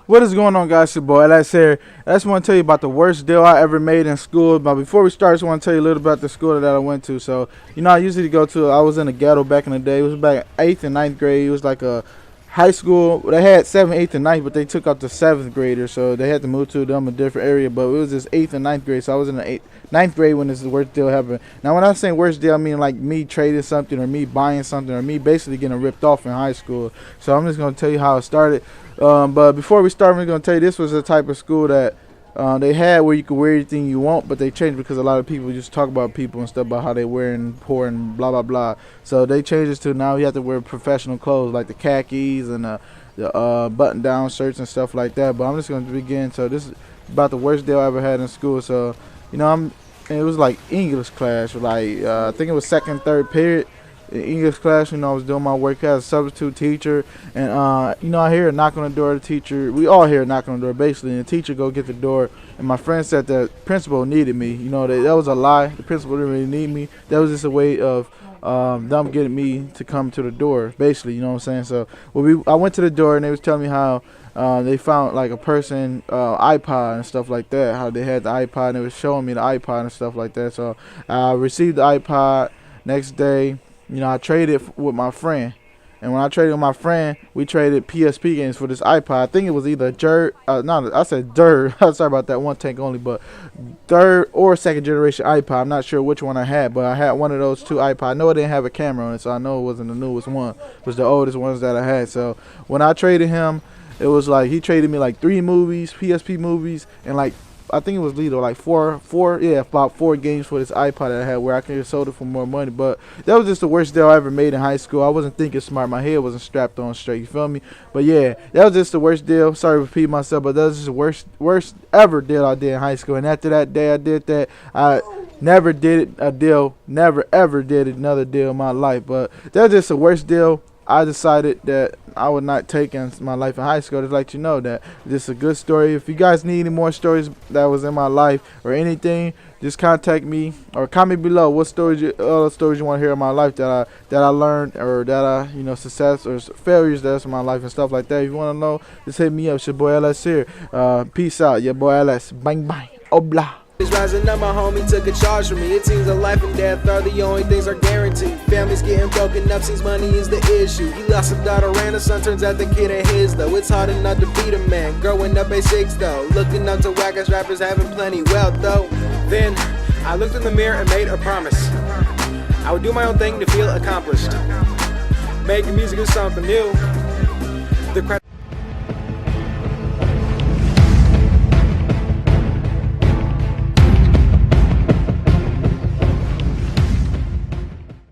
What is going on, guys? Your boy Alex here. I just want to tell you about the worst deal I ever made in school. But before we start, I just want to tell you a little about the school that I went to. So, I usually go to, I was in the ghetto back in the day. It was back 8th and ninth grade. It was like a high school. They had 7th, 8th, and ninth, but they took out the 7th graders. So they had to move to them a different area. But it was just 8th and ninth grade. So I was in the ninth grade when this worst deal happened. Now, when I say worst deal, I mean like me trading something or me buying something or me basically getting ripped off in high school. So I'm just going to tell you how it started. But before we start, I'm going to tell you this was the type of school that they had where you could wear anything you want, but they changed because a lot of people just talk about people and stuff about how they wearing poor and blah, blah, blah. So they changed it to now you have to wear professional clothes like the khakis and the button-down shirts and stuff like that. But I'm just going to begin. So this is about the worst deal I ever had in school. So, it was like English class, like I think it was second, third period. In English class, I was doing my work as a substitute teacher, and I hear a knock on the door of the teacher. We all hear a knock on the door, basically, and the teacher go get the door, and my friend said that principal needed me. That was a lie. The principal didn't really need me. That was just a way of them getting me to come to the door, basically, you know what I'm saying? So I went to the door, and they was telling me how they found like a person iPod and stuff like that, how they had the iPod, and they was showing me the iPod and stuff like that. So I received the iPod. Next day, I traded with my friend. And when I traded with my friend, we traded PSP games for this iPod. I think it was either I said dirt. Sorry about that, one tank only, but third or second generation iPod. I'm not sure which one I had, but I had one of those two iPods. I know it didn't have a camera on it, so I know it wasn't the newest one. It was the oldest ones that I had. So when I traded him, it was like he traded me like 3 movies, PSP movies, and like I think it was Lido, like about 4 games for this iPod that I had where I could have sold it for more money. But that was just the worst deal I ever made in high school. I wasn't thinking smart. My head wasn't strapped on straight. You feel me? But yeah, that was just the worst deal. Sorry to repeat myself, but that was just the worst ever deal I did in high school. And after that day I did that, I never did a deal, never ever did another deal in my life. But that was just the worst deal I decided that I would not take in my life in high school. Just let you know that this is a good story. If you guys need any more stories that was in my life or anything, just contact me or comment below what other stories you want to hear in my life that I learned or that I success or failures that's in my life and stuff like that. If you want to know, just hit me up. It's your boy LS here. Peace out. Your boy LS. Bang bang. Obla. Rising up, my homie took a charge from me. It seems that life and death are the only things are guaranteed. Families getting broken up, seems money is the issue. He lost a daughter and a son, turns out the kid ain't his though. It's hard enough to beat a man, growing up A6 though. Looking up to whack-ass rappers, having plenty wealth though. Then, I looked in the mirror and made a promise. I would do my own thing to feel accomplished. Making music is something new. The